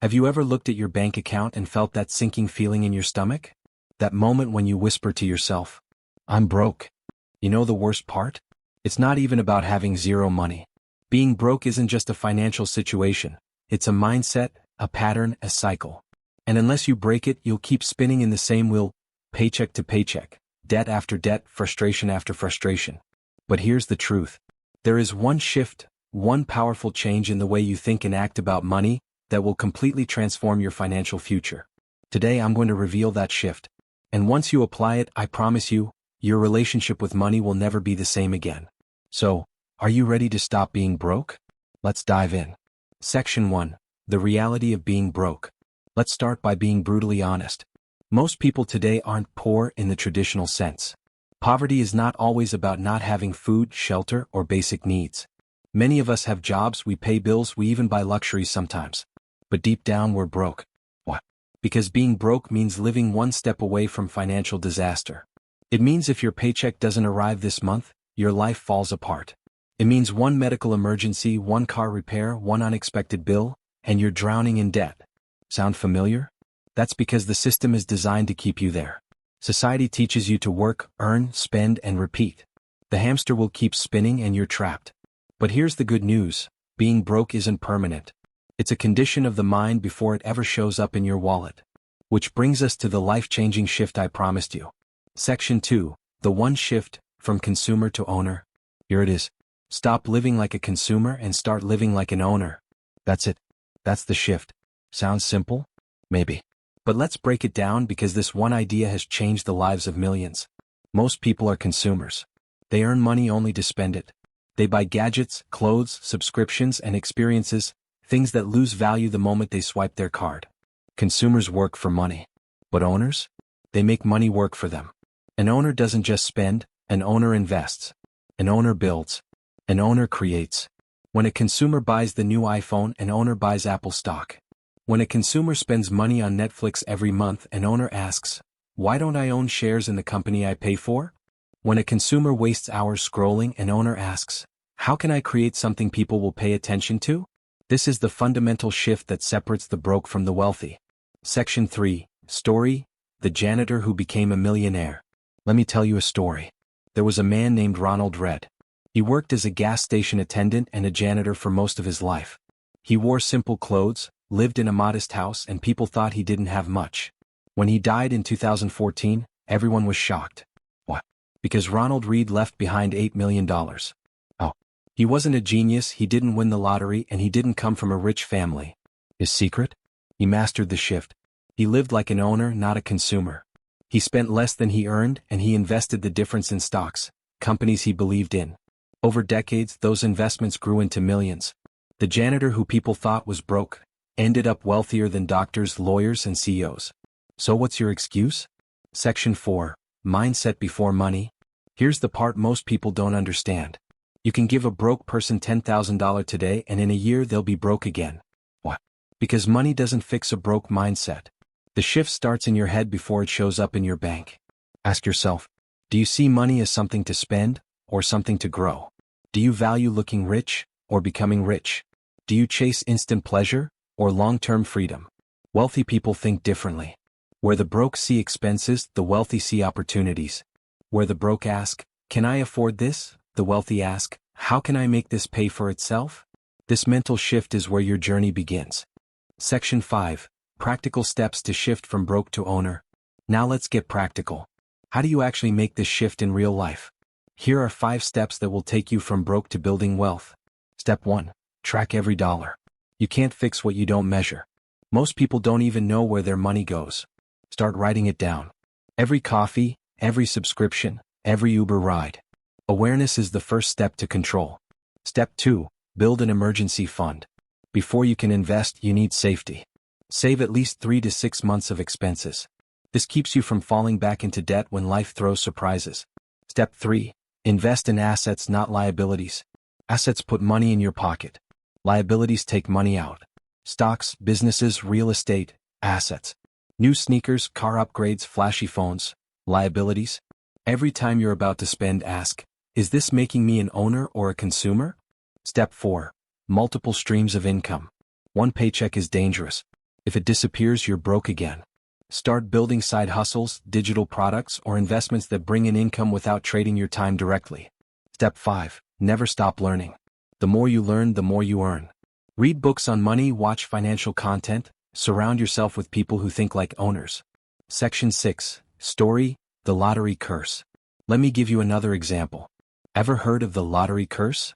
Have you ever looked at your bank account and felt that sinking feeling in your stomach? That moment when you whisper to yourself, "I'm broke." You know the worst part? It's not even about having zero money. Being broke isn't just a financial situation. It's a mindset, a pattern, a cycle. And unless you break it, you'll keep spinning in the same wheel, paycheck to paycheck, debt after debt, frustration after frustration. But here's the truth. There is one shift, one powerful change in the way you think and act about money that will completely transform your financial future. Today I'm going to reveal that shift. And once you apply it, I promise you, your relationship with money will never be the same again. So, are you ready to stop being broke? Let's dive in. Section 1. The reality of being broke. Let's start by being brutally honest. Most people today aren't poor in the traditional sense. Poverty is not always about not having food, shelter, or basic needs. Many of us have jobs, we pay bills, we even buy luxuries sometimes. But deep down we're broke. Why? Because being broke means living one step away from financial disaster. It means if your paycheck doesn't arrive this month, your life falls apart. It means one medical emergency, one car repair, one unexpected bill, and you're drowning in debt. Sound familiar? That's because the system is designed to keep you there. Society teaches you to work, earn, spend, and repeat. The hamster will keep spinning and you're trapped. But here's the good news. Being broke isn't permanent. It's a condition of the mind before it ever shows up in your wallet. Which brings us to the life-changing shift I promised you. Section 2. The one shift, from consumer to owner. Here it is. Stop living like a consumer and start living like an owner. That's it. That's the shift. Sounds simple? Maybe. But let's break it down because this one idea has changed the lives of millions. Most people are consumers. They earn money only to spend it. They buy gadgets, clothes, subscriptions, and experiences, things that lose value the moment they swipe their card. Consumers work for money. But owners? They make money work for them. An owner doesn't just spend, an owner invests. An owner builds. An owner creates. When a consumer buys the new iPhone, an owner buys Apple stock. When a consumer spends money on Netflix every month, an owner asks, "Why don't I own shares in the company I pay for?" When a consumer wastes hours scrolling, an owner asks, "How can I create something people will pay attention to?" This is the fundamental shift that separates the broke from the wealthy. Section 3. Story. The janitor who became a millionaire. Let me tell you a story. There was a man named Ronald Red. He worked as a gas station attendant and a janitor for most of his life. He wore simple clothes, lived in a modest house, and people thought he didn't have much. When he died in 2014, everyone was shocked. What? Because Ronald Reed left behind $8 million. Oh. He wasn't a genius, he didn't win the lottery, and he didn't come from a rich family. His secret? He mastered the shift. He lived like an owner, not a consumer. He spent less than he earned, and he invested the difference in stocks, companies he believed in. Over decades, those investments grew into millions. The janitor who people thought was broke ended up wealthier than doctors, lawyers, and CEOs. So what's your excuse? Section 4. Mindset before money. Here's the part most people don't understand. You can give a broke person $10,000 today and in a year they'll be broke again. What? Because money doesn't fix a broke mindset. The shift starts in your head before it shows up in your bank. Ask yourself, do you see money as something to spend or something to grow? Do you value looking rich or becoming rich? Do you chase instant pleasure or long-term freedom? Wealthy people think differently. Where the broke see expenses, the wealthy see opportunities. Where the broke ask, "Can I afford this?" the wealthy ask, "How can I make this pay for itself?" This mental shift is where your journey begins. Section 5. Practical steps to shift from broke to owner. Now let's get practical. How do you actually make this shift in real life? Here are 5 steps that will take you from broke to building wealth. Step 1. Track every dollar. You can't fix what you don't measure. Most people don't even know where their money goes. Start writing it down. Every coffee, every subscription, every Uber ride. Awareness is the first step to control. Step 2. Build an emergency fund. Before you can invest, you need safety. Save at least 3 to 6 months of expenses. This keeps you from falling back into debt when life throws surprises. Step 3. Invest in assets, not liabilities. Assets put money in your pocket. Liabilities take money out. Stocks, businesses, real estate, assets. New sneakers, car upgrades, flashy phones. Liabilities. Every time you're about to spend, ask, is this making me an owner or a consumer? Step 4. Multiple streams of income. One paycheck is dangerous. If it disappears, you're broke again. Start building side hustles, digital products, or investments that bring in income without trading your time directly. Step 5. Never stop learning. The more you learn, the more you earn. Read books on money, watch financial content, surround yourself with people who think like owners. Section 6. Story, the lottery curse. Let me give you another example. Ever heard of the lottery curse?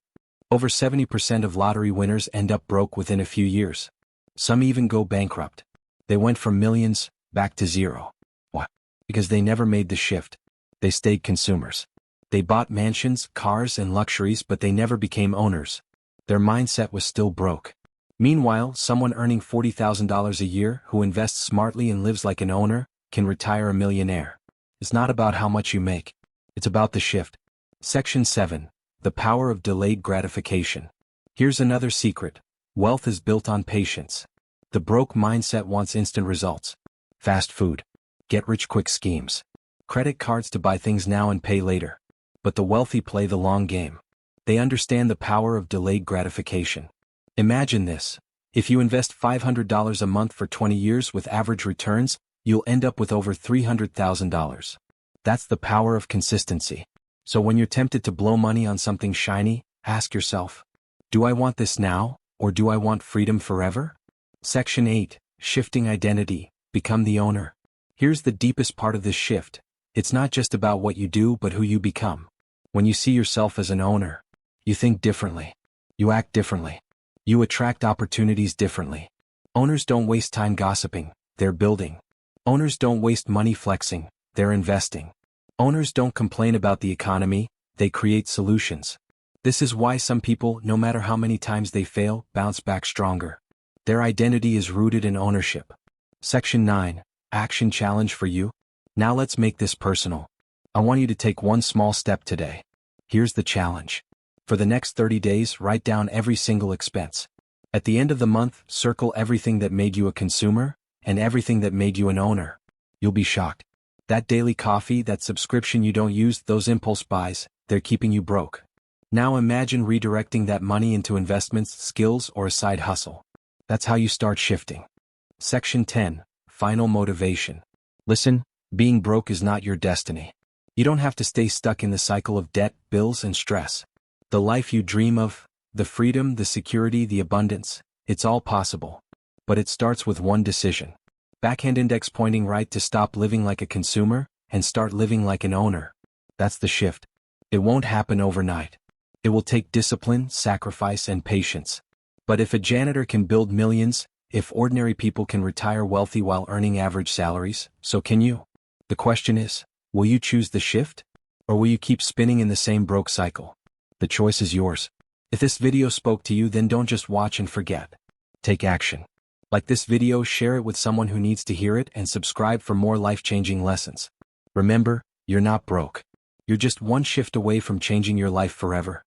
Over 70% of lottery winners end up broke within a few years. Some even go bankrupt. They went from millions back to zero. Why? Because they never made the shift. They stayed consumers. They bought mansions, cars, and luxuries, but they never became owners. Their mindset was still broke. Meanwhile, someone earning $40,000 a year who invests smartly and lives like an owner can retire a millionaire. It's not about how much you make. It's about the shift. Section 7. The power of delayed gratification. Here's another secret. Wealth is built on patience. The broke mindset wants instant results. Fast food. Get-rich-quick schemes. Credit cards to buy things now and pay later. But the wealthy play the long game. They understand the power of delayed gratification. Imagine this. If you invest $500 a month for 20 years with average returns, you'll end up with over $300,000. That's the power of consistency. So when you're tempted to blow money on something shiny, ask yourself, do I want this now, or do I want freedom forever? Section 8. Shifting identity. Become the owner. Here's the deepest part of this shift. It's not just about what you do, but who you become. When you see yourself as an owner, you think differently. You act differently. You attract opportunities differently. Owners don't waste time gossiping, they're building. Owners don't waste money flexing, they're investing. Owners don't complain about the economy, they create solutions. This is why some people, no matter how many times they fail, bounce back stronger. Their identity is rooted in ownership. Section 9. Action challenge for you. Now let's make this personal. I want you to take one small step today. Here's the challenge. For the next 30 days, write down every single expense. At the end of the month, circle everything that made you a consumer and everything that made you an owner. You'll be shocked. That daily coffee, that subscription you don't use, those impulse buys, they're keeping you broke. Now imagine redirecting that money into investments, skills, or a side hustle. That's how you start shifting. Section 10. Final motivation. Listen, being broke is not your destiny. You don't have to stay stuck in the cycle of debt, bills, and stress. The life you dream of, the freedom, the security, the abundance, it's all possible. But it starts with one decision. Backhand index pointing right to stop living like a consumer and start living like an owner. That's the shift. It won't happen overnight. It will take discipline, sacrifice, and patience. But if a janitor can build millions, if ordinary people can retire wealthy while earning average salaries, so can you. The question is, will you choose the shift? Or will you keep spinning in the same broke cycle? The choice is yours. If this video spoke to you, then don't just watch and forget. Take action. Like this video, share it with someone who needs to hear it, and subscribe for more life-changing lessons. Remember, you're not broke. You're just one shift away from changing your life forever.